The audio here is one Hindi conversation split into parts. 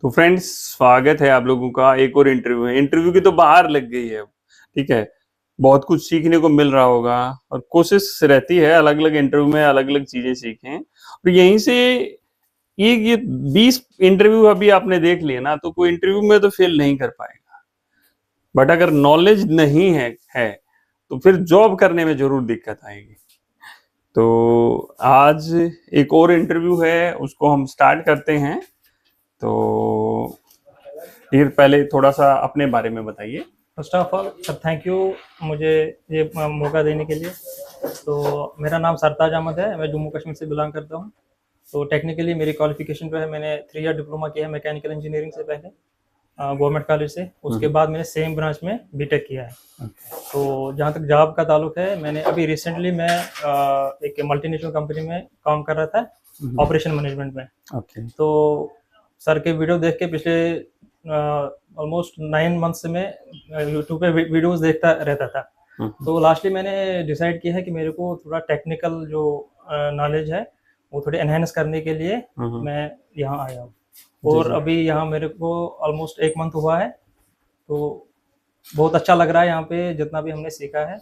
तो फ्रेंड्स, स्वागत है आप लोगों का एक और इंटरव्यू है। इंटरव्यू की तो बाहर लग गई है अब। ठीक है, बहुत कुछ सीखने को मिल रहा होगा और कोशिश रहती है अलग अलग इंटरव्यू में अलग अलग चीजें सीखें। और यहीं से ये 20 इंटरव्यू अभी आपने देख लिए ना, तो कोई इंटरव्यू में तो फेल नहीं कर पाएगा। बट अगर नॉलेज नहीं है तो फिर जॉब करने में जरूर दिक्कत आएगी। तो आज एक और इंटरव्यू है, उसको हम स्टार्ट करते हैं। तो फिर पहले थोड़ा सा अपने बारे में बताइए। First of all sir, thank you मुझे ये मौका देने के लिए। तो मेरा नाम सरताज अहमद है, मैं जम्मू कश्मीर से बिलोंग करता हूँ। तो टेक्निकली मेरी क्वालिफिकेशन जो है, मैंने 3 ईयर डिप्लोमा किया है मैकेनिकल इंजीनियरिंग से पहले गवर्नमेंट कॉलेज से। उसके बाद मैंने सेम ब्रांच में बीटेक किया है। तो जहाँ तक जॉब का ताल्लुक है, मैंने अभी रिसेंटली मैं एक मल्टीनेशनल कंपनी में काम कर रहा था ऑपरेशन मैनेजमेंट में। तो सर के वीडियो देख के पिछले ऑलमोस्ट 9 मंथ से मैं यूट्यूब पे वीडियोस देखता रहता था। तो लास्टली मैंने डिसाइड किया है कि मेरे को थोड़ा टेक्निकल जो नॉलेज है वो थोड़ी एनहेंस करने के लिए मैं यहाँ आया हूँ। और अभी यहाँ मेरे को ऑलमोस्ट 1 मंथ हुआ है। तो बहुत अच्छा लग रहा है यहाँ पे, जितना भी हमने सीखा है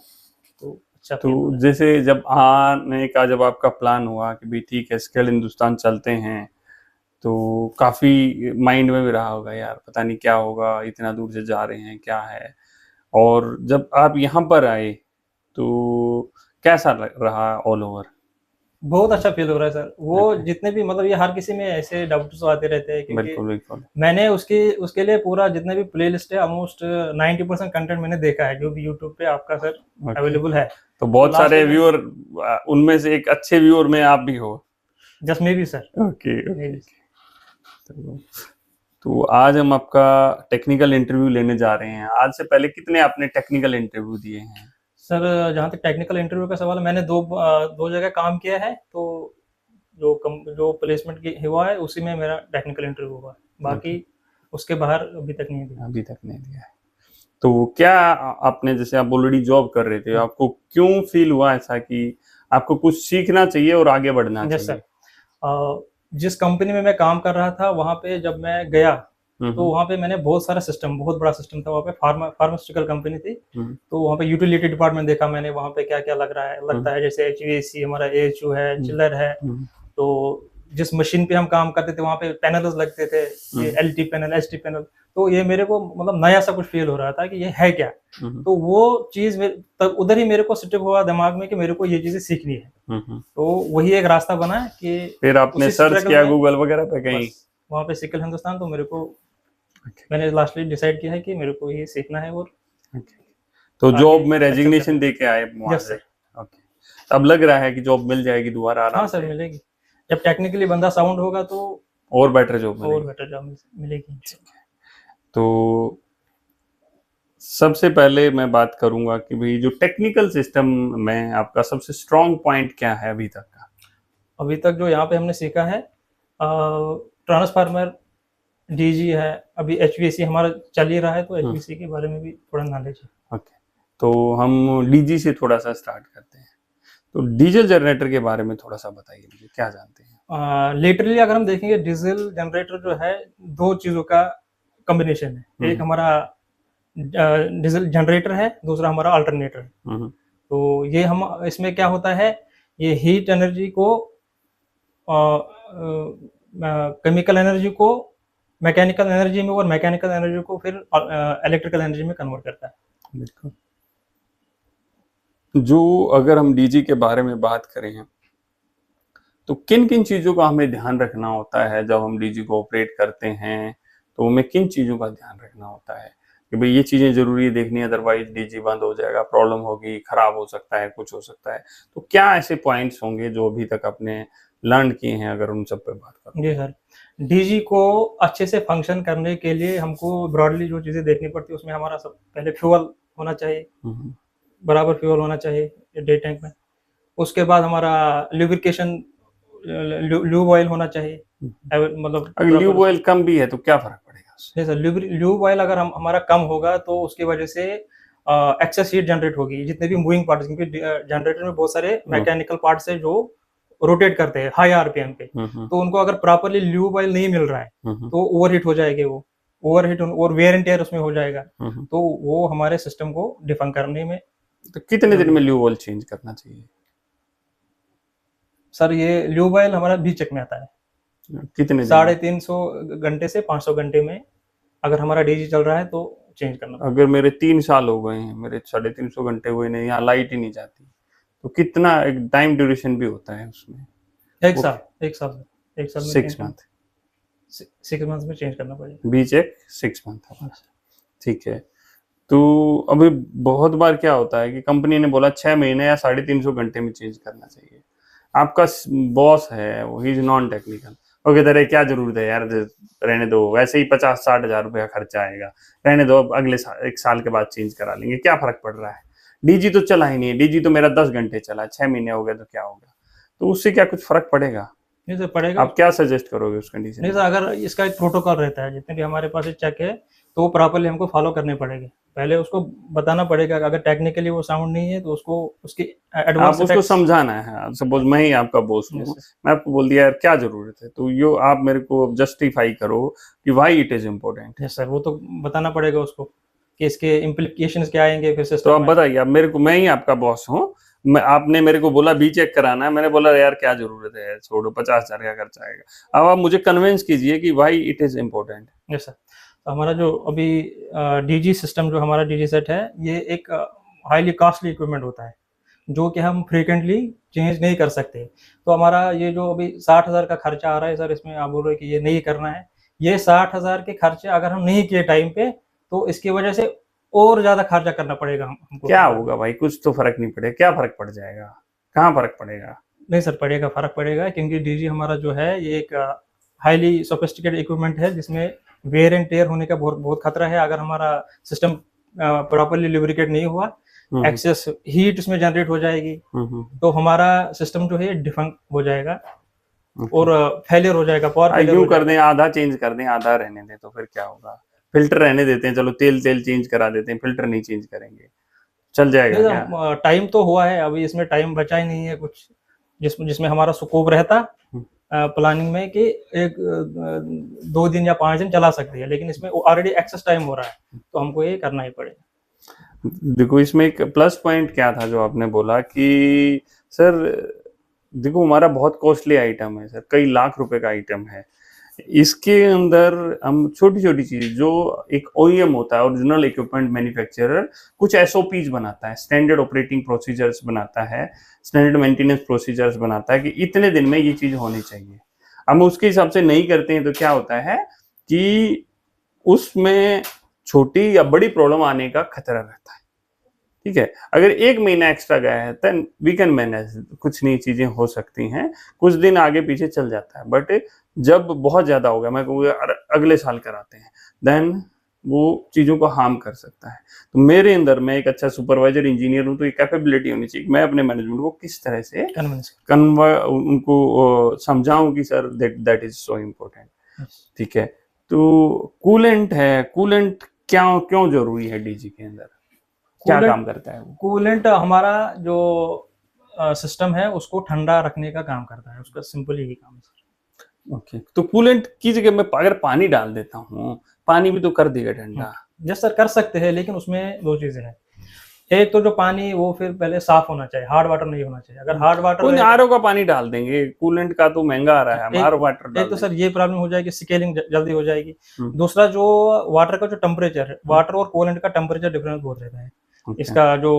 तो अच्छा। तो जैसे जब आने का जब आपका प्लान हुआ कि भाई ठीक है स्किल हिंदुस्तान चलते हैं, तो काफी माइंड में भी रहा होगा यार पता नहीं क्या होगा, इतना दूर से जा रहे हैं क्या है। और जब आप यहाँ पर आए तो कैसा रहा ऑल ओवर? बहुत अच्छा फील हो रहा है सर। वो जितने भी मतलब ये हर किसी में ऐसे डाउट्स आते रहते हैं, क्योंकि बिल्कुल मैंने उसके लिए पूरा जितने भी प्लेलिस्ट है ऑलमोस्ट 90% कंटेंट मैंने देखा है जो भी यूट्यूब पे आपका सर अवेलेबल है। तो बहुत सारे व्यूअर, उनमें से एक अच्छे व्यूअर में आप भी हो। Just may be sir. Okay. तो आज हम आपका टेक्निकल इंटरव्यू लेने जा रहे हैं। आज से पहले कितने आपने टेक्निकल इंटरव्यू दिए हैं? सर जहाँ तक टेक्निकल इंटरव्यू का सवाल है, मैंने दो जगह काम किया है। तो जो प्लेसमेंट की हुआ है उसी में मेरा टेक्निकल इंटरव्यू हुआ है। बाकी उसके बाहर अभी तक नहीं दिया है। तो क्या आपने, जैसे आप ऑलरेडी जॉब कर रहे थे, आपको क्यों फील हुआ ऐसा कि आपको कुछ सीखना चाहिए और आगे बढ़ना चाहिए? सर, जिस कंपनी में मैं काम कर रहा था वहाँ पे जब मैं गया तो वहाँ पे मैंने बहुत सारा सिस्टम, बहुत बड़ा सिस्टम था वहाँ पे। फार्मास्यूटिकल कंपनी थी। तो वहाँ पे यूटिलिटी डिपार्टमेंट देखा मैंने, वहाँ पे क्या क्या लगता है। जैसे HVAC हमारा AHU है, चिलर है। तो जिस मशीन पे हम काम करते थे वहाँ पे पैनल्स लगते थे, ये LT पैनल, ST पैनल। तो ये मेरे को मतलब नया सा कुछ फील हो रहा था कि ये है क्या। तो वो चीज तब उधर ही मेरे को स्टिक हुआ दिमाग में कि मेरे को ये चीजें सीखनी है। तो वही एक रास्ता बना कि फिर आपने सर्च किया गूगल वगैरह पे कहीं, वहाँ पे स्किल हिंदुस्तान। तो मेरे को मैंने लास्टली डिसाइड किया है कि मेरे को ये सीखना है। और तो जॉब में रेजिग्नेशन दे के आए वहाँ से? ओके। अब लग रहा है कि जॉब मिल जाएगी दोबारा? हाँ सर, मिलेगी। जब टेक्निकली बंदा साउंड होगा तो और बेटर जॉब मिलेगी। तो सबसे पहले मैं बात करूंगा कि भाई जो टेक्निकल सिस्टम में आपका सबसे स्ट्रॉन्ग पॉइंट क्या है अभी तक का? अभी तक जो यहाँ पे हमने सीखा है, ट्रांसफार्मर, DG है, अभी HVAC हमारा चल ही रहा है। तो HVAC के बारे में भी थोड़ा नॉलेज है। ओके, तो हम DG से थोड़ा सा स्टार्ट करते हैं। तो डीजल जनरेटर के बारे में थोड़ा सा बताइए मुझे, क्या जानते हैं? लिटरली अगर हम देखेंगे, डीजल जनरेटर जो है 2 चीजों का कॉम्बिनेशन है। एक हमारा डीजल जनरेटर है, दूसरा हमारा अल्टरनेटर है। तो ये हम इसमें क्या होता है, ये हीट एनर्जी को, केमिकल एनर्जी को मैकेनिकल एनर्जी में, और मैकेनिकल एनर्जी को फिर इलेक्ट्रिकल एनर्जी में कन्वर्ट करता है। बिल्कुल। जो अगर हम डीजी के बारे में बात करें तो किन किन चीजों का हमें ध्यान रखना होता है जब हम डीजी को ऑपरेट करते हैं? तो हमें किन चीजों का ध्यान रखना होता है कि भाई ये चीजें जरूरी है देखनी, अदरवाइज डीजी बंद हो जाएगा, प्रॉब्लम होगी, खराब हो सकता है, कुछ हो सकता है। तो क्या ऐसे पॉइंट्स होंगे जो अभी तक आपने लर्न किए हैं, अगर उन सब पे बात करें? जी सर, डीजी को अच्छे से फंक्शन करने के लिए हमको ब्रॉडली जो चीजें देखनी पड़ती है, उसमें हमारा सब पहले फ्यूल होना चाहिए, बराबर फ्यूल होना चाहिए डे टैंक में। उसके बाद हमारा ल्यूब्रिकेशन, ल्यूब ऑयल होना चाहिए। मतलब अगर ल्यूब ऑयल कम भी है तो क्या फर्क पड़ेगा? नहीं सर, ल्यूब ऑयल अगर हमारा कम होगा तो उसकी वजह से एक्सेस हीट जनरेट होगी, जितने भी मूविंग पार्ट्स, क्योंकि जनरेटर में बहुत सारे मैकेनिकल पार्ट्स है जो रोटेट करते हैं हाई आरपीएम पे, हम्म, तो उनको अगर प्रॉपरली ल्यूब ऑयल नहीं मिल रहा है हम्म, तो ओवरहीट हो जाएंगे, वो ओवरहीट और वेयर एंड टेयर उसमें हो जाएगा, हम्म। तो वो हमारे सिस्टम को डिफंग करने में तो कितने दिन जल्दी। में ल्यू ऑयल चेंज करना चाहिए? सर ये ल्यूब ऑयल हमारा बी चेक में आता है, कितने दिन में? 350 घंटे से 500 घंटे में अगर हमारा डीजी चल रहा है तो चेंज करना पड़ेगा। अगर मेरे 3 साल हो गए हैं, मेरे 350 घंटे हुए नहीं, यहाँ लाइट ही नहीं जाती, तो कितना एक टाइम ड्यूरेशन भी होता है उसमें? एक वो साल एक साल एक साल में 6 मंथ, 6 मंथ में चेंज करना पड़ेगा। बी चेक 6 मंथ है। ठीक है। तो अभी बहुत बार क्या होता है कि कंपनी ने बोला 6 महीने या 350 घंटे में चेंज करना चाहिए। आपका बॉस है वो, ही इज नॉन टेक्निकल, वो कहते रहे क्या जरूरत है यार, रहने दो, वैसे ही 50-60 हजार रुपया खर्चा आएगा, रहने दो, अब अगले साल 1 साल के बाद चेंज करा लेंगे, क्या फर्क पड़ रहा है, डीजी तो चला ही नहीं है, डीजी तो मेरा 10 घंटे चला, 6 महीने हो गए तो क्या होगा? तो उससे क्या कुछ फर्क पड़ेगा? नहीं सर पड़ेगा। आप क्या सजेस्ट करोगे उस कंडीशन नहीं में? सर, अगर इसका एक प्रोटोकॉल रहता है, जितने भी हमारे पास चेक है तो वो प्रॉपरली हमको फॉलो करने पड़ेंगे। पहले उसको बताना पड़ेगा कि अगर टेक्निकली वो साउंड नहीं है तो उसको उसकी आप एडवांस उसको समझाना है। सपोज मैं ही आपका बॉस हूँ, मैं आपको बोल दिया यार क्या जरूरत है, तो यो आप मेरे को जस्टिफाई करो कि why it is important. Yes sir, वो तो बताना पड़ेगा उसको कि इसके इम्प्लीकेशंस क्या आएंगे फिर तो सिस्टम आप में। बताइए, आप मेरे को, मैं ही आपका बॉस हूँ, मैं, आपने मेरे को बोला बी चेक कराना है, मैंने बोला यार क्या जरूरत है, छोड़ो 50 हजार का खर्चा आएगा। अब आप मुझे कन्विंस कीजिए कि why it is important. Yes sir, तो हमारा जो अभी डीजी सिस्टम, जो हमारा डीजी सेट है, ये एक हाईली कॉस्टली इक्विपमेंट होता है जो कि हम फ्रीक्वेंटली चेंज नहीं कर सकते। तो हमारा ये जो अभी 60,000 का खर्चा आ रहा है सर, इसमें आप बोल रहे हैं कि ये नहीं करना है, ये 60,000 के खर्चे अगर हम नहीं किए टाइम पे तो इसकी वजह से और ज्यादा खर्चा करना पड़ेगा हमको। क्या होगा भाई, कुछ तो फर्क नहीं पड़ेगा, क्या फर्क पड़ जाएगा, कहाँ फर्क पड़ेगा? नहीं सर पड़ेगा, फर्क पड़ेगा, क्योंकि डीजी हमारा जो है ये एक हाईली सोफिस्टिकेटेड इक्विपमेंट है जिसमें वेयर एंड टेयर होने का बहुत बहुत खतरा है। अगर हमारा सिस्टम प्रॉपरली लुब्रिकेट नहीं हुआ, एक्सेस हीट उसमें जनरेट हो जाएगी, तो हमारा सिस्टम जो है डिफंक हो जाएगा और फेलियर हो जाएगा, पावर फेलियर यूं हो कर जाएगा। दें, आधा चेंज कर दें, आधा रहने दें, तो फिर क्या होगा? फिल्टर रहने देते हैं, चलो तेल तेल चेंज करा देते हैं, फिल्टर नहीं चेंज करेंगे, चल जाएगा क्या? टाइम तो हुआ है, अभी इसमें टाइम बचा ही नहीं है कुछ, जिसमें हमारा स्कोप रहता प्लानिंग में कि 2 दिन या 5 दिन चला सकती है, लेकिन इसमें ऑलरेडी एक्सेस टाइम हो रहा है तो हमको ये करना ही पड़ेगा। देखो इसमें एक प्लस पॉइंट क्या था जो आपने बोला कि सर देखो हमारा बहुत कॉस्टली आइटम है सर, कई लाख रुपए का आइटम है, इसके अंदर हम छोटी छोटी चीज, जो एक ओईएम होता है, ओरिजिनल इक्विपमेंट मैन्युफैक्चरर, कुछ एसओपीज बनाता है, स्टैंडर्ड ऑपरेटिंग प्रोसीजर्स बनाता है, स्टैंडर्ड मेंटेनेंस प्रोसीजर्स बनाता है कि इतने दिन में ये चीज होनी चाहिए। हम उसके हिसाब से नहीं करते हैं तो क्या होता है कि उसमें छोटी या बड़ी प्रॉब्लम आने का खतरा रहता है। ठीक है, अगर 1 महीना एक्स्ट्रा गया है देन वी कैन मैनेज, कुछ नई चीजें हो सकती हैं, कुछ दिन आगे पीछे चल जाता है, बट जब बहुत ज्यादा हो गया, मैं कहूँगा अगले साल कराते हैं, देन वो चीजों को हार्म कर सकता है। तो मेरे अंदर, मैं एक अच्छा सुपरवाइजर इंजीनियर हूँ, तो ये कैपेबिलिटी होनी चाहिए, मैं अपने मैनेजमेंट को किस तरह से उनको समझाऊं कि sir that is so important. ठीक है, तो कूलेंट है, कूलेंट क्या क्यों जरूरी है डीजी के अंदर, क्या काम करता है वो? कूलेंट हमारा जो सिस्टम है उसको ठंडा रखने का काम करता है, उसका सिंपल यही काम है। ओके, तो कूलेंट की जगह मैं अगर पानी डाल देता हूँ, पानी भी तो कर देगा ठंडा। यस सर, कर सकते हैं, लेकिन उसमें 2 चीजें हैं। एक तो जो पानी वो फिर पहले साफ होना चाहिए, हार्ड वाटर नहीं होना चाहिए। अगर हार्ड वाटर आरओ का पानी डाल देंगे, कूलेंट का तो महंगा आ रहा है, आरओ वाटर डाल एक तो सर ये प्रॉब्लम हो जाएगी, स्केलिंग जल्दी हो जाएगी। हम्म। दूसरा जो वाटर का जो टेम्परेचर है, वाटर और कूलेंट का टेम्परेचर डिफरेंस बहुत रहता है। Okay. इसका जो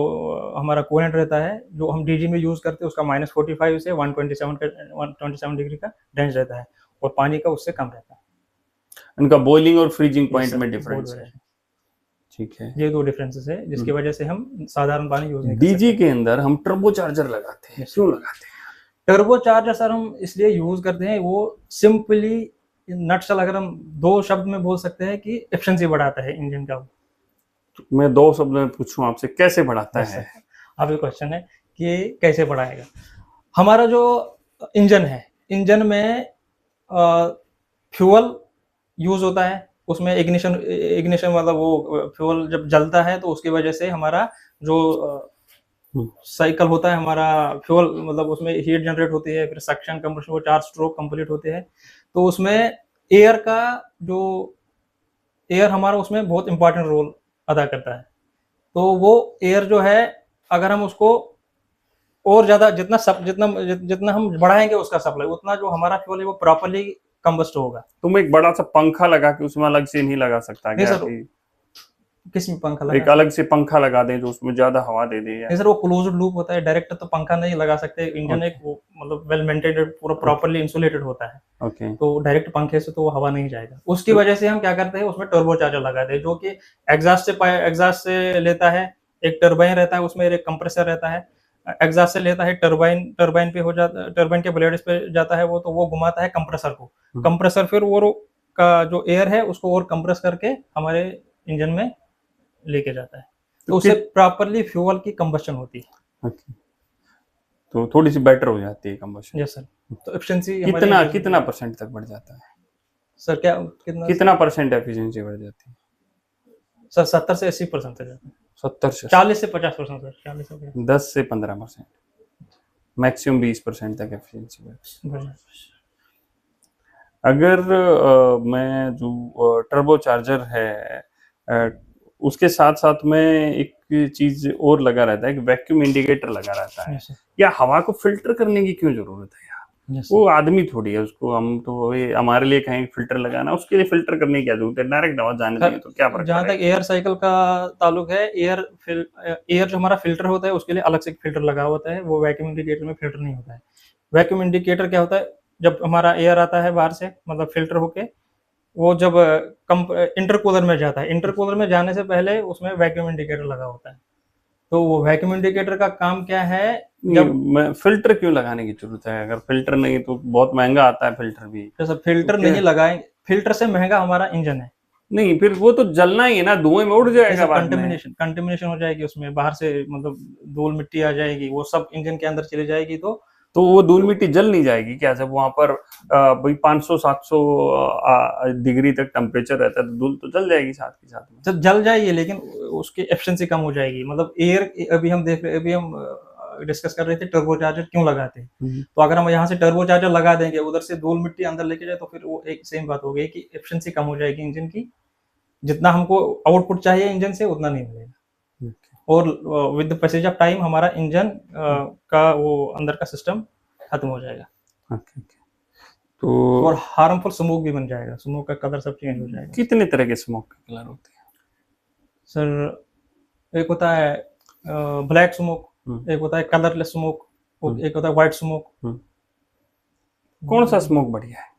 हमारा कूलेंट रहता है जो हम डीजी में यूज करते हैं, उसका -45 से 127 डिग्री का रेंज रहता है, और पानी का उससे कम रहता है। इनका बॉइलिंग और फ्रीजिंग Yes, पॉइंट sir, में बहुत डिफरेंस बड़ा है। है। ठीक है, ये 2 डिफरेंसेस है जिसकी वजह से हम साधारण पानी यूज नहीं कर डीजी सकते। के अंदर हम टर्बो चार्जर लगाते हैं, क्यों लगाते हैं? टर्बो चार्जर सर हम इसलिए यूज करते हैं, वो सिंपली नटशल अगर हम 2 शब्द में बोल सकते हैं कि एफिशिएंसी बढ़ाता है इंजन का। मैं 2 शब्द में पूछूं आपसे, कैसे बढ़ाता है? अब ये क्वेश्चन है कि कैसे बढ़ाएगा। हमारा जो इंजन है, इंजन में फ्यूल यूज होता है, उसमें इग्निशन मतलब वो फ्यूल जब जलता है तो उसकी वजह से हमारा जो साइकिल होता है हमारा, फ्यूल मतलब उसमें हीट जनरेट होती है, फिर सक्शन कंप्रेशन, वो 4 स्ट्रोक कंप्लीट होते हैं। तो उसमें एयर का जो एयर हमारा उसमें बहुत इंपॉर्टेंट रोल अदा करता है। तो वो एयर जो है, अगर हम उसको और ज़्यादा जितना हम बढ़ाएँगे उसका सप्लाई, उतना जो हमारा फ्यूल है वो प्रॉपर्ली कंबस्ट होगा। तुम एक बड़ा सा पंखा लगा के उसमें अलग से नहीं लगा सकता नहीं क्या सर, कि किस में पंखा एक लगा? अलग से पंखा लगा दें जो उसमें ज्यादा हवा दे दे? या नहीं सर, वो क्लोज्ड लूप होता है, डायरेक्ट तो पंखा नहीं लगा सकते। इंजन एक ओके वो मतलब वेल मेंटेन्ड, पूरा प्रॉपर्ली इंसुलेटेड होता है। ओके। तो डायरेक्ट पंखे से तो वो हवा नहीं जाएगा। उसकी तो वजह से हम क्या करते हैं, उसमें टर्बो चार्जर लगाते हैं, जो कि एग्जॉस्ट से लेता है। एक टरबाइन रहता है, उसमें एक कंप्रेसर रहता है। एग्जॉस्ट से लेता है, टरबाइन टरबाइन पे हो जाता, टरबाइन के ब्लेड्स पे जाता है वो, तो वो घुमाता है कंप्रेसर को। कंप्रेसर फिर वो का जो एयर है उसको और कंप्रेस करके हमारे इंजन में लेके जाता है। तो उससे प्रॉपर्ली फ्यूल की कंबशन होती है। ओके, तो थोड़ी सी बेटर हो जाती है कंबशन। Yes sir. तो एफिशिएंसी हमारे कितना इंजन कितना परसेंट तक बढ़ जाता है? सर क्या कितना कितना परसेंट एफिशिएंसी बढ़ जाती है? सर 70 से 80% तक जाता है। 70 से 40 से 50% सर, 40 से 50। 10 से 15%, मैक्सिमम 20% तक एफिशिएंसी बढ़ती है। बढ़िया। अगर मैं जो टर्बो चार्जर है अ, उसके साथ साथ में एक चीज और लगा रहता है कि वैक्यूम इंडिकेटर लगा रहता है। Yes sir. या हवा को फिल्टर करने की क्यों जरूरत है यार? यस वो सर। आदमी थोड़ी है, उसको हम तो वही हमारे लिए कहें फिल्टर लगाना, उसके लिए फिल्टर करने की क्या जरूरत है? डायरेक्ट हवा जाने देंगे तो क्या फर्क जहाँ तक पड़ेगा? एयर साइकिल का ताल्लुक है, एयर जो हमारा फिल्टर होता है उसके लिए अलग से फिल्टर लगा होता है, वो वैक्यूम इंडिकेटर में फिल्टर नहीं होता है। वैक्यूम इंडिकेटर क्या होता है, जब हमारा एयर आता है बाहर से, मतलब फिल्टर होके, वो जब इंटरकूलर में जाता है, इंटरकूलर में जाने से पहले उसमें वैक्यूम इंडिकेटर लगा होता है। तो वो वैक्यूम इंडिकेटर का काम क्या है, नहीं, जब मैं फिल्टर क्यों लगाने की जरूरत है? अगर फिल्टर नहीं तो बहुत महंगा आता है फिल्टर भी। जैसे तो फिल्टर क्या नहीं लगाएंगे, फिल्टर से महंगा हमारा इंजन है। नहीं, फिर वो तो जलना ही है ना, धुएं में उड़ जाएगा जैसे बाद में। कंटेमिनेशन हो जाएगी उसमें, बाहर से मतलब धूल मिट्टी आ जाएगी, वो सब इंजन के अंदर चली जाएगी। तो वो धूल मिट्टी जल नहीं जाएगी क्या? जब वहां पर भाई 500-700 डिग्री तक टेम्परेचर रहता है तो धूल तो जल जाएगी साथ के साथ में। जब जल जाएगी, लेकिन उसकी एफिशिएंसी कम हो जाएगी। मतलब एयर, अभी हम डिस्कस कर रहे थे टर्बो चार्जर क्यों लगाते हैं। तो अगर हम यहाँ से टर्बो चार्जर लगा देंगे, उधर से धूल मिट्टी अंदर लेके जाए, तो फिर वो एक सेम बात हो गई कि एफिशिएंसी कम हो जाएगी इंजन की। जितना हमको आउटपुट चाहिए इंजन से, उतना नहीं मिलेगा। और with the passage of time हमारा इंजन का वो अंदर का सिस्टम खत्म हो जाएगा। Okay okay. तो और हार्मफुल स्मोक भी बन जाएगा, स्मोक का कलर सब चेंज हो जाएगा। कितने तरह के स्मोक के कलर होते हैं? सर एक होता है ब्लैक स्मोक, एक होता है कलरलेस स्मोक, एक होता है व्हाइट स्मोक। कौन सा स्मोक बढ़िया है?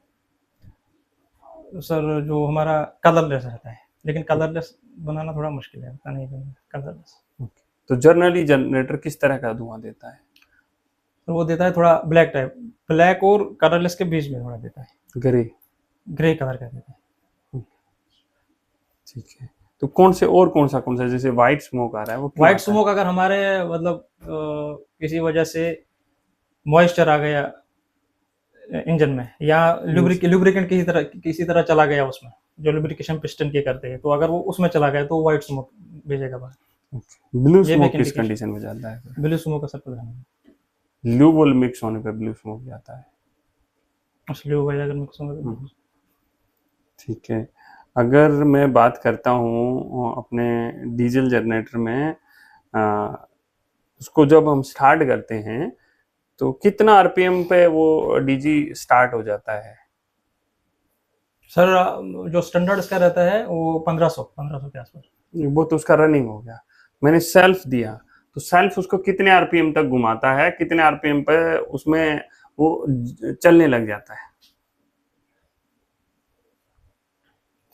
सर जो हमारा कलरलेस रहता है, लेकिन कलरलेस बनाना थोड़ा मुश्किल है, पता नहीं कलरलेस। तो जनरली जनरेटर किस तरह का धुआं देता है? तो वो देता है थोड़ा ब्लैक टाइप, ब्लैक और कलरलेस के बीच में थोड़ा देता है, ग्रे। ग्रे कलर का देता है। ठीक है। तो कौन सा जैसे व्हाइट स्मोक आ रहा है वो क्यों व्हाइट आता है? स्मोक अगर हमारे मतलब किसी वजह से मॉइस्चर आ गया इंजन में, या लुब्रिकेंट किसी तरह चला गया उसमें, जो लुब्रिकेशन पिस्टन के करते हैं, तो अगर वो उसमें चला गया तो व्हाइट स्मोक भेजेगा बाहर। ब्लू ये भी स्मोक एक किस इंडिकेशन। कंडीशन में जाता है फिर? ब्लू स्मोक का सर पता नहीं, ब्लू वोल मिक्स होने पे ब्लू स्मोक जाता है। असली हो गया अगर मिक्स होगा तो। ठीक है। अगर मैं बात करता हूँ अपने डीजल जनरेटर में, उसको जब हम स्टार्ट करते हैं तो कितना आरपीएम पे वो डीजी स्टार्ट हो जाता है? सर जो स्टैंडर्ड इसका रहता है वो 1500 के आसपास। वो तो उसका रनिंग हो गया। मैंने सेल्फ दिया, तो सेल्फ उसको कितने आरपीएम तक घुमाता है, कितने आरपीएम पे उसमें वो चलने लग जाता है?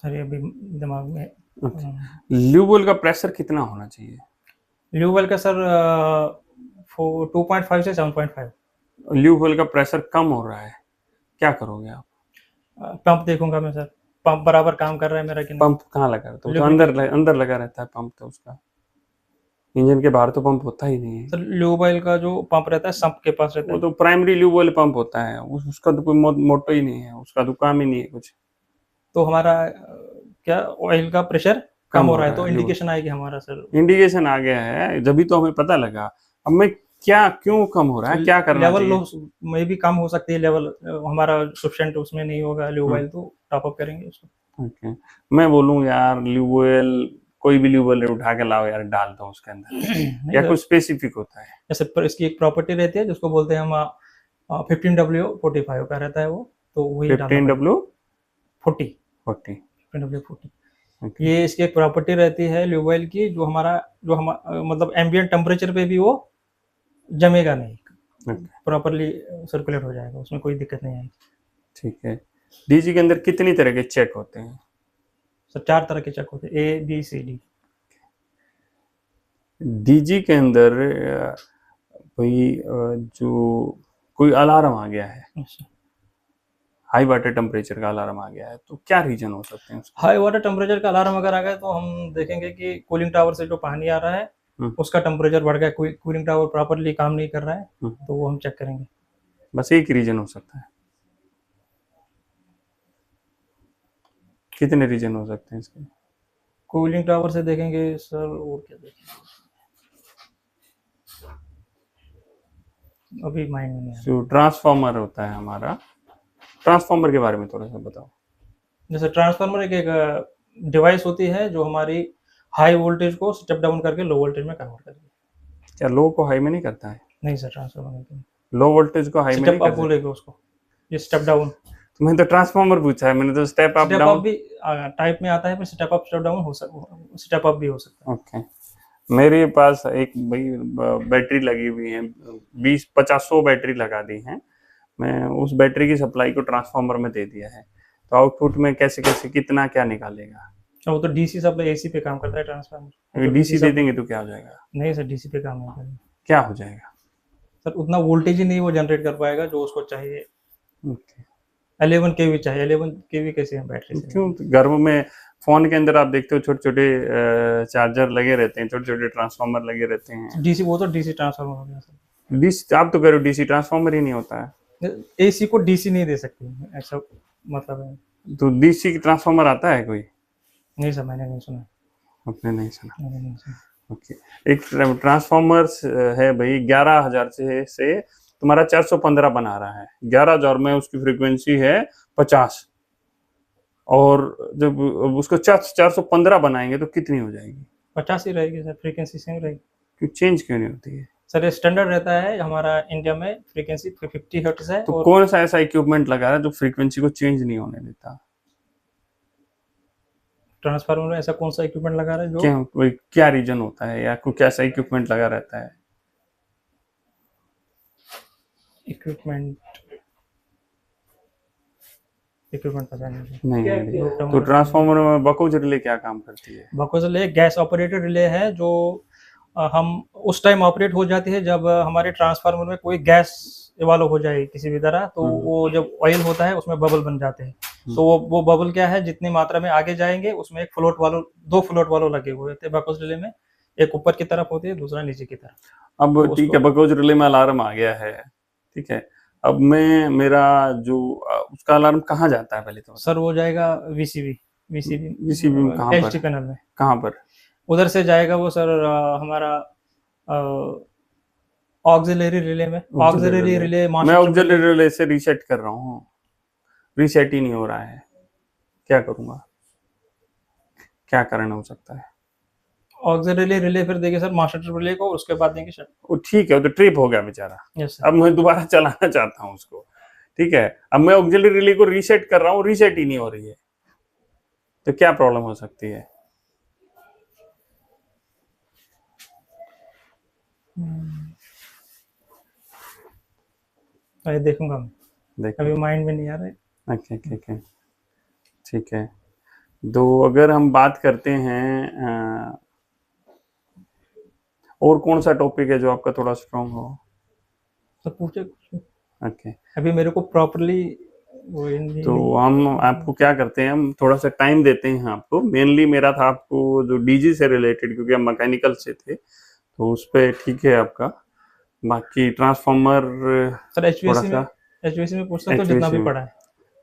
सर ये अभी दिमाग में। ल्यूबल का प्रेशर कितना होना चाहिए? ल्यूबल का सर 2.5 से 7.5। ल्यूबल का प्रेशर कम हो रहा है, क्या करोगे आप? पंप देखूंगा मैं सर, पंप बराबर काम कर रहा है मेरा कि नहीं। पंप कहाँ लगा रहता है? तो अंदर लगा रहता है पंप, तो उसका इंजन के बाहर तो पंप होता ही नहीं है। सर ल्यूबल का जो पंप रहता है संप के पास रहता वो है। तो प्राइमरी ल्यूबल पंप होता है, उसका तो कोई मोटो ही नहीं है, उसका तो काम ही नहीं है कुछ। तो हमारा क्या ऑयल का प्रेशर कम हो रहा है, तो ल्यूबल इंडिकेशन आएगी हमारा सर। इंडिकेशन आ गया है, जब भी तो हमें पता लगा। अब मैं क्या क्यों कम हो रहा है, क्या करना लेवल लो चाहिए? में भी कम हो सकती है, लेवल हमारा सफिशिएंट उसमें नहीं होगा ल्यूवाइल, तो टॉप अप करेंगे उसको। ओके, मैं बोलूँ यार ल्यूवेल, कोई भी ल्यूवेल उठा के लाओ यार, डाल दो उसके अंदर, नहीं या सर, कुछ स्पेसिफिक होता है? जैसे इसकी एक प्रॉपर्टी रहती है जिसको बोलते हैं हम 15W45 का रहता है वो, तो वही डालना पड़ेगा। 15W 40, 40। 15W40, okay. ये इसकी एक प्रॉपर्टी रहती है ल्यूवाइल की, जो हमारा मतलब एम्बिएंट टेम्परेचर पे भी वो जमेगा नहीं, ओके, प्रॉपरली सर्कुलेट हो जाएगा, उसमें कोई दिक्कत नहीं आएगी। ठीक है। डीजी के अंदर कितनी तरह के चेक होते हैं? सर 4 तरह के चेक होते हैं, ABCD। डीजी के अंदर भाई जो कोई अलार्म आ गया है, अच्छा, हाई वाटर टेम्परेचर का अलार्म आ गया है, तो क्या रीजन हो सकते हैं उसके? हाई वाटर टेम्परेचर का अलार्म अगर आ गया तो हम देखेंगे कि कूलिंग टावर से जो पानी आ रहा है हम्म, उसका टेम्परेचर बढ़ गया, कूलिंग टावर प्रॉपरली काम नहीं कर रहा है, हम्म, तो वो हम चेक करेंगे। बस एक रीजन हो सकता है? कितने रीजन हो सकते हैं इसके? कूलिंग टावर से देखेंगे सर, और क्या देखेंगे, अभी माइंड में नहीं आ रहा। जो ट्रांसफार्मर होता है हमारा, ट्रांसफार्मर के बारे में थोड़ा सा बताओ। जैसे ट्रांसफार्मर एक डिवाइस होती है जो हमारी हाई वोल्टेज को स्टेप डाउन करके लो वोल्टेज में कन्वर्ट करती है। क्या लो को हाई में नहीं करता है? नहीं सर, ट्रांसफार्मर नहीं, लो वोल्टेज को हाई में नहीं स्टेप अप कर सकता? बोलेगा उसको, ये स्टेप डाउन। तो मैंने तो ट्रांसफार्मर पूछा है, मैंने तो step up step up down. भी टाइप में आता है, पर स्टेप अप स्टेप डाउन हो सकता, स्टेप अप भी हो सकता है। ओके, मेरे पास एक भाई बैटरी लगी हुई है, 20-50-100 बैटरी लगा दी है। मैं उस बैटरी की सप्लाई को ट्रांसफार्मर में दे दिया है, तो आउटपुट में कैसे कैसे कितना क्या निकालेगा? और वो तो डीसी सप्लाई, एसी पे काम करता है ट्रांसफार्मर, वो अगर तो डीसी डीसी दे सब। देंगे तो क्या हो जाएगा? नहीं सर, डीसी पे काम नहीं करेगा क्या हो जाएगा? सर, उतना वोल्टेज ही नहीं वो जनरेट कर पाएगा जो उसको चाहिए। ओके। 11 केवी चाहिए, 11 केवी कैसे हम बैटरी से क्यों? लेंगे? तो घरों में फोन के अंदर आप देखते हो छोटे छोटे चार्जर लगे रहते हैं, छोटे छोटे ट्रांसफार्मर लगे रहते हैं। डीसी, वो तो डीसी ट्रांसफार्मर हो गया सर। डीसी आप तो कह रहे हो डीसी ट्रांसफार्मर ही नहीं होता है, एसी को डीसी नहीं दे सकती, ऐसा मतलब है। तो डीसी की ट्रांसफार्मर आता है कोई? नहीं सर, मैंने नहीं सुना, आपने नहीं सुना? मैंने नहीं सुना। ओके। एक ट्रांसफार्मर है भाई, 11,000 से तुम्हारा 415 बना रहा है, 11,000 में उसकी फ्रीक्वेंसी है 50, और जब उसको 415 बनाएंगे तो कितनी हो जाएगी? 50 ही रहेगी सर, फ्रीक्वेंसी सेम रहेगी। क्यों चेंज क्यों नहीं होती है? सर ये स्टैंडर्ड रहता है हमारा इंडिया में, फ्रीक्वेंसी 50 हर्ट्ज है। तो और कौन सा ऐसा इक्विपमेंट लगा रहा है जो फ्रीक्वेंसी को चेंज नहीं होने देता? ट्रांसफार्मर में ऐसा कौन सा इक्विपमेंट लगा रहा है जो? क्या कोई क्या रीजन होता है, या कोई कैसा इक्विपमेंट लगा रहता है? इक्विपमेंट, इक्विपमेंट पता नहीं। नहीं, तो ट्रांसफार्मर में बकोज रिले क्या काम करती है? बकोज रिले गैस ऑपरेटेड रिले है, जो हम उस टाइम ऑपरेट हो जाती है जब हमारे ट्रांसफार्मर में कोई गैस इवॉल्व हो जाए किसी भी तरह, तो वो जब ऑयल होता है उसमें बबल बन जाते हैं। तो वो बबल क्या है, जितनी मात्रा में आगे जाएंगे उसमें एक फ्लोट वालों, 2 फ्लोट वालों लगे हुए होते हैं बकोज रिले में, एक ऊपर की तरफ होती है, दूसरा नीचे की तरफ। अब तो ठीक है, बकोज रिले में अलार्म आ गया है, ठीक है। अब मैं मेरा जो उसका अलार्म कहाँ जाता है पहले तो बता। सर वो जाएगा वीसीबी, वीसीबी वीसीबी में कहाँ एचटी पर? पैनल में, कहाँ पर? उधर से जाएगा वो सर हमारा ऑक्सिलरी रिले में, ऑक्सिलरी रिले मैं मास्टर ऑक्सिलरी रिले से रीसेट कर रहा हूँ, रीसेट ही नहीं हो रहा है, क्या करूँगा? क्या कारण हो सकता है? ऑक्सिलरी रिले फिर देंगे सर मास्टर रिले को, उसके बाद देंगे शट। वो ठीक है, वो तो ट्रिप हो गया बेचारा, यस सर। अब मैं दोबारा चलाना चाहता हूँ उसको, ठीक है। अब मैं ऑक्सिलरी रिले को रीसेट कर रहा हूँ, रीसेट ही नहीं हो रही है, तो क्या प्रॉब्लम हो सकती है? अरे देखूंगा मैं, देखो, अभी माइंड में नहीं आ रहा है। ओके ठीक है, ठीक है। तो अगर हम बात करते हैं और कौन सा टॉपिक है जो आपका थोड़ा स्ट्रांग हो? तो पूछे कुछ, ओके, अभी मेरे को प्रॉपरली वो तो हम आपको क्या करते हैं, हम थोड़ा सा टाइम देते हैं आपको। मेनली मेरा था आपको जो डीजी से रिलेटेड, क्योंकि हम मैकेनिकल से थे, तो उस पर ठीक है आपका। बाकी ट्रांसफार्मर सर थोड़ा एचवीएसी सा, में, एचवीएसी में पूछ सकते हो जितना भी पढ़ा है।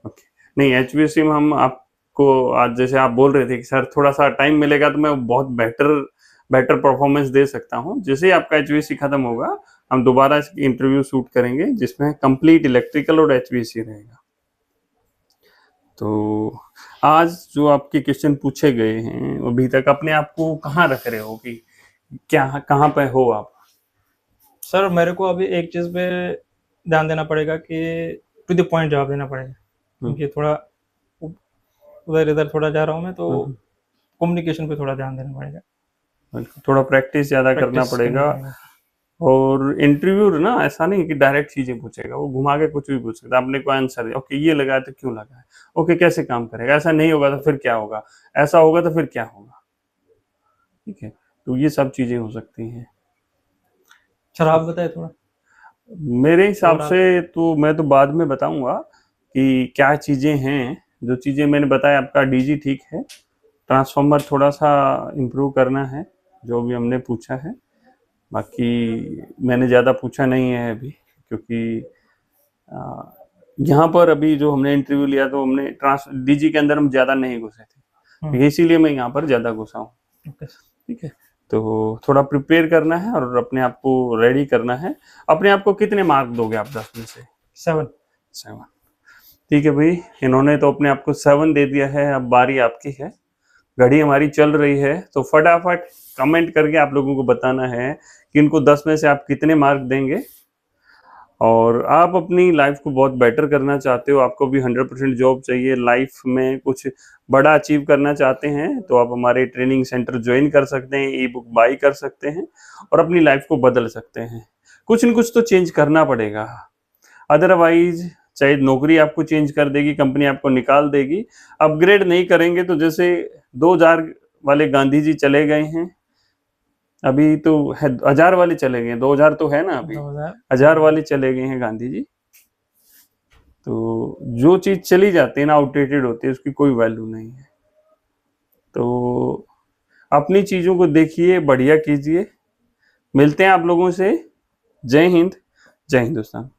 ओके, नहीं एचवीएसी में हम आपको आज जैसे आप बोल रहे थे कि सर थोड़ा सा टाइम मिलेगा तो मैं बहुत बेटर बेटर परफॉर्मेंस दे सकता हूँ। जैसे ही आपका HVAC खत्म होगा, हम दोबारा इंटरव्यू शूट करेंगे जिसमें कंप्लीट इलेक्ट्रिकल और HVAC रहेगा। तो आज जो आपके क्वेश्चन पूछे गए हैं, अभी तक अपने आप को कहाँ रख रहे हो कि क्या कहाँ पे हो आप? सर मेरे को अभी एक चीज़ पे ध्यान देना पड़ेगा कि टू द पॉइंट जवाब देना पड़ेगा, क्योंकि थोड़ा उधर इधर थोड़ा जा रहा हूँ मैं, तो कम्युनिकेशन पे थोड़ा ध्यान देना पड़ेगा, थोड़ा प्रैक्टिस ज़्यादा करना प्रैक्टिस करनी पड़ेगा। पड़ेगा। और इंटरव्यू ना ऐसा नहीं कि डायरेक्ट चीजें पूछेगा, वो घुमा के कुछ भी पूछ सकता है। आपने कोई आंसर दिया, ओके ये लगा है तो क्यों लगा है, ओके कैसे काम करेगा, ऐसा नहीं होगा तो फिर क्या होगा, ऐसा होगा तो फिर क्या होगा, ठीक है। तो ये सब चीजें हो सकती हैं। सर आप बताए थोड़ा। मेरे हिसाब और आप से तो मैं तो बाद में बताऊंगा कि क्या चीजें हैं। जो चीजें मैंने बताया, आपका डीजी ठीक है, ट्रांसफार्मर थोड़ा सा इम्प्रूव करना है, जो भी हमने पूछा है। बाकी मैंने ज़्यादा पूछा नहीं है अभी, क्योंकि यहाँ पर अभी जो हमने इंटरव्यू लिया तो हमने डीजी के अंदर हम ज़्यादा नहीं घुसे थे, इसीलिए मैं यहाँ पर ज़्यादा घुसा हूँ, ओके ठीक है। तो थोड़ा प्रिपेयर करना है और अपने आप को रेडी करना है। अपने आप को कितने मार्क दोगे आप 10 में से? 7। 7, ठीक है भाई। इन्होंने तो अपने आप को 7 दे दिया है, अब बारी आपकी है। घड़ी हमारी चल रही है, तो फटाफट कमेंट करके आप लोगों को बताना है कि इनको 10 में से आप कितने मार्क देंगे। और आप अपनी लाइफ को बहुत बेटर करना चाहते हो, आपको भी 100% जॉब चाहिए, लाइफ में कुछ बड़ा अचीव करना चाहते हैं, तो आप हमारे ट्रेनिंग सेंटर ज्वाइन कर सकते हैं, ई बुक बाई कर सकते हैं और अपनी लाइफ को बदल सकते हैं। कुछ न कुछ तो चेंज करना पड़ेगा, अदरवाइज चाहे नौकरी आपको चेंज कर देगी, कंपनी आपको निकाल देगी। अपग्रेड नहीं करेंगे तो जैसे 2000 वाले गांधी जी चले गए हैं, अभी तो है 1000 वाले चले गए, 2000 तो है ना, अभी 1000 वाले चले गए हैं गांधी जी। तो जो चीज चली जाती है ना, आउटडेटेड होती है, उसकी कोई वैल्यू नहीं है। तो अपनी चीजों को देखिए, बढ़िया कीजिए। मिलते हैं आप लोगों से। जय हिंद, जय हिंदुस्तान।